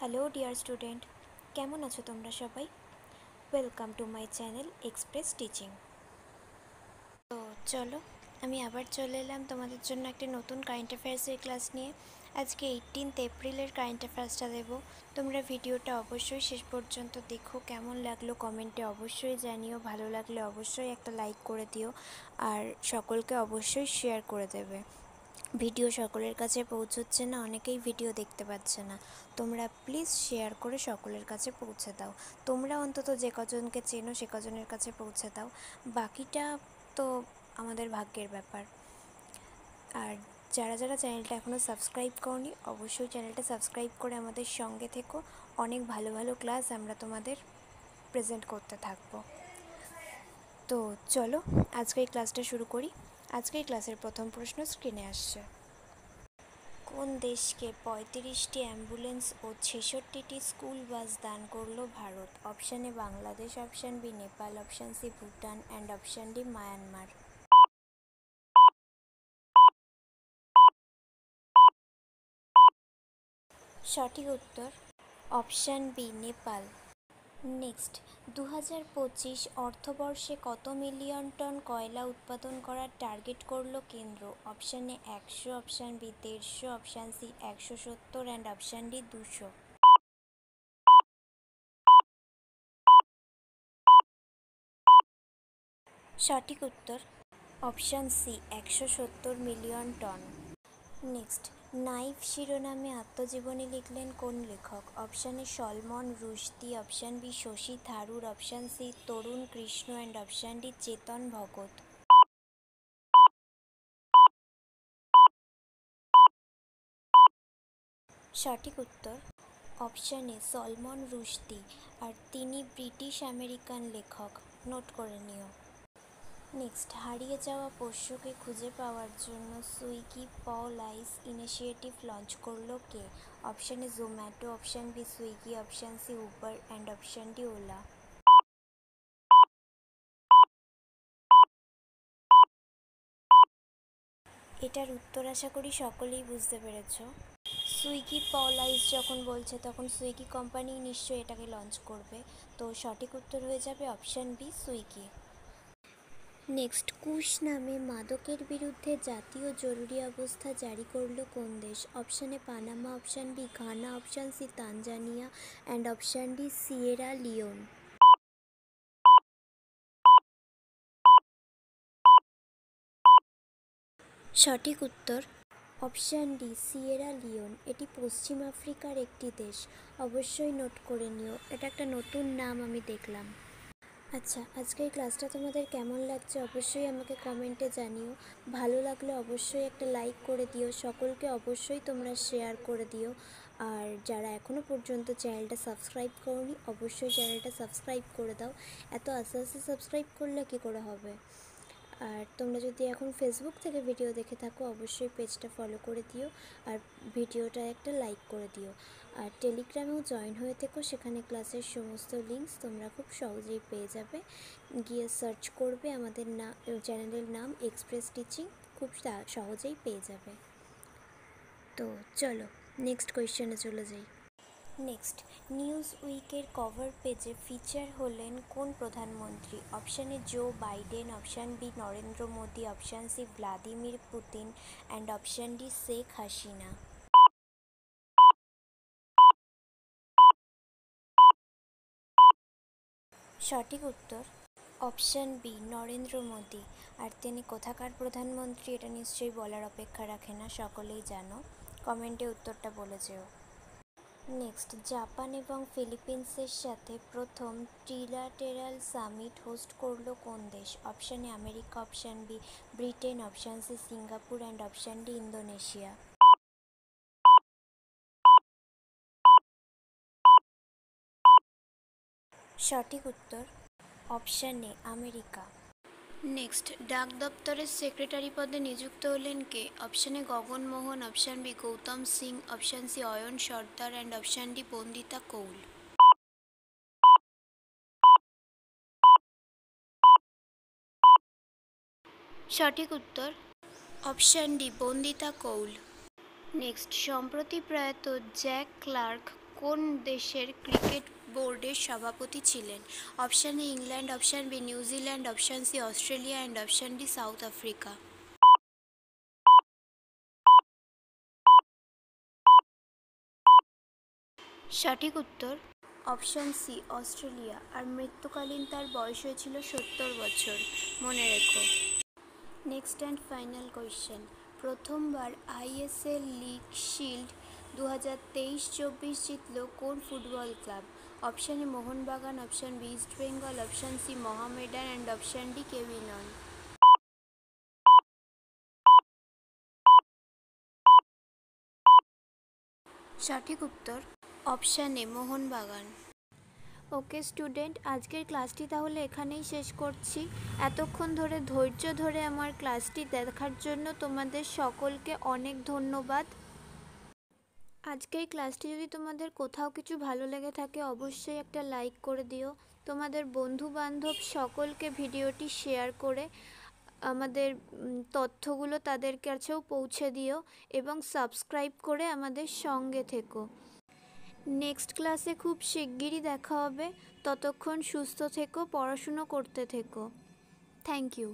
Hello dear student, কেমন আছো তোমরা সবাই? Welcome to my channel express teaching. তো চলো, আমি আবার চলে এলাম তোমাদের জন্য একটা নতুন কারেন্ট অ্যাফেয়ার্সের ক্লাস নিয়ে। আজকে 18 এপ্রিলের কারেন্ট অ্যাফেয়ার্সটা দেবো। তোমরা ভিডিওটা অবশ্যই শেষ পর্যন্ত দেখো। কেমন লাগলো কমেন্টে অবশ্যই জানিও। ভালো লাগলে অবশ্যই একটা লাইক করে দিও, আর সকলকে অবশ্যই শেয়ার করে দেবে। ভিডিও সকলের কাছে পৌঁছচ্ছে না, অনেকেই ভিডিও দেখতে পাচ্ছে না। তোমরা প্লিজ শেয়ার করে সকলের কাছে পৌঁছে দাও। তোমরা অন্তত যে কজনকে চেনো সে কজনের কাছে পৌঁছে দাও, বাকিটা তো আমাদের ভাগ্যের ব্যাপার। আর যারা যারা চ্যানেলটা এখনও সাবস্ক্রাইব করনি, অবশ্যই চ্যানেলটা সাবস্ক্রাইব করে আমাদের সঙ্গে থেকো। অনেক ভালো ভালো ক্লাস আমরা তোমাদের প্রেজেন্ট করতে থাকবো। তো চলো আজকের ক্লাসটা শুরু করি। আজকের ক্লাসের প্রথম প্রশ্ন স্ক্রিনে আসছে। কোন দেশকে 35টি অ্যাম্বুলেন্স ও 66টি স্কুল বাস দান করলো Bharat? Option A Bangladesh, option B Nepal, option C Bhutan and option D Myanmar. সঠিক উত্তর অপশান বি নেপাল। নেক্সট, 2025 অর্থবর্ষে কত মিলিয়ন টন কয়লা উৎপাদন করার টার্গেট করলো কেন্দ্র? Option A 100, option B 150, option C 170 and option D 200। সঠিক উত্তর option C 170 million ton. Next, knife শিরোনামে আত্মজীবনী লিখলেন কোন লেখক? Option A Salman Rushdie, option B Shashi Tharoor, option C Tarun Krishna and option D Chetan Bhagat. সঠিক উত্তর অপশান এ সলমন রুশদি, আর তিনি ব্রিটিশ আমেরিকান লেখক। নোট করে নিও। নেক্সট, হারিয়ে যাওয়া পোষ্যকে খুঁজে পাওয়ার জন্য সুইগি পলাইস ইনিশিয়েটিভ লঞ্চ করলো কে? Option A Zomato, option B Swiggy, option C Uber and option D Ola. এটার উত্তর আশা করি সকলেই বুঝতে পেরেছ। সুইগি পলাইস যখন বলছে তখন সুইগি কোম্পানি নিশ্চয়ই এটাকে লঞ্চ করবে, তো সঠিক উত্তর হয়ে যাবে অপশান বি সুইগি। নেক্সট, কুশ নামে মাদকের বিরুদ্ধে জাতীয় জরুরি অবস্থা জারি করলো কোন দেশ? Option A Panama, option B Ghana, option C Tanzania and option D Sierra Leone. সঠিক উত্তর অপশান ডি সিয়েরা লিওন। এটি পশ্চিম আফ্রিকার একটি দেশ। অবশ্যই নোট করে নিও, এটা একটা নতুন নাম আমি দেখলাম। আচ্ছা, আজকের ক্লাসটা তোমাদের কেমন লাগছে অবশ্যই আমাকে কমেন্টে জানিও। ভালো লাগলে অবশ্যই একটা লাইক করে দিও, সকলকে অবশ্যই তোমরা শেয়ার করে দিও। আর যারা এখনও পর্যন্ত চ্যানেলটা সাবস্ক্রাইব করোনি অবশ্যই চ্যানেলটা সাবস্ক্রাইব করে দাও। এত আস্তে আস্তে সাবস্ক্রাইব করলে কী করে হবে? আর তোমরা যদি এখন ফেসবুক থেকে ভিডিও দেখে থাকো অবশ্যই পেজটা ফলো করে দিও, আর ভিডিওটা একটা লাইক করে দিও। আর টেলিগ্রামেও জয়েন হয়ে থেকো, সেখানে ক্লাসের সমস্ত লিঙ্কস তোমরা খুব সহজেই পেয়ে যাবে। গিয়ে সার্চ করবে আমাদের চ্যানেলের নাম এক্সপ্রেস টিচিং, খুব সহজেই পেয়ে যাবে। তো চলো নেক্সট কোয়েশ্চেনে চলে যাই। নেক্সট, নিউজ উইকের কভার পেজে ফিচার হলেন কোন প্রধানমন্ত্রী? Option A Joe Biden, option B Narendra Modi, option C Vladimir Putin and option D Sheikh Hasina. সঠিক উত্তর অপশান বি নরেন্দ্র মোদী। আর তিনি কোথাকার প্রধানমন্ত্রী এটা নিশ্চয়ই বলার অপেক্ষা রাখে না, সকলেই জানো। কমেন্টে উত্তরটা বলে যেও। নেক্সট, জাপান এবং ফিলিপিন্সের সাথে প্রথম ট্রিলাটেরাল সামিট হোস্ট করলো কোন দেশ? Option A America, option B Britain, option C Singapore and option D Indonesia. সঠিক উত্তর অপশান এ আমেরিকা। নেক্সট, ডাক দপ্তরের সেক্রেটারি পদে নিযুক্ত হলেন কে? Option A Gagan Mohan, option B Gautam Singh, option C Ayan Sardar and option D Bandita Kaul. সঠিক উত্তর option D Bandita Kaul. Next, সম্প্রতি প্রয়াত জ্যাক ক্লার্ক কোন দেশের ক্রিকেট বোর্ডের সভাপতি ছিলেন? Option A England, option B New Zealand, option C Australia and option D South Africa. সঠিক উত্তর অপশান সি অস্ট্রেলিয়া। আর মৃত্যুকালীন তার বয়স হয়েছিল 70 বছর, মনে রেখো। নেক্সট অ্যান্ড ফাইনাল কোয়েশ্চেন, প্রথমবার আইএসএল লিগ শিল্ড 2023-24 জিতল কোন football club? Option A Mohun Bagan, option B East Bengal, option C Mohammedan and option D কেভিনন। সঠিক উত্তর option A Mohun Bagan. Okay student, আজকের ক্লাসটি তাহলে এখানেই শেষ করছি। এতক্ষণ ধরে ধৈর্য ধরে আমার ক্লাসটি দেখার জন্য তোমাদের সকলকে অনেক ধন্যবাদ। আজকের ক্লাসটি যদি তোমাদের কোথাও কিছু ভালো লেগে থাকে অবশ্যই একটা লাইক করে দিও। তোমাদের বন্ধু বান্ধব সকলকে ভিডিওটি শেয়ার করে আমাদের তথ্যগুলো তাদের কাছেও পৌঁছে দিও এবং সাবস্ক্রাইব করে আমাদের সঙ্গে থেকো। নেক্সট ক্লাসে খুব শিগগিরই দেখা হবে। ততক্ষণ সুস্থ থেকো, পড়াশুনো করতে থেকো। Thank you.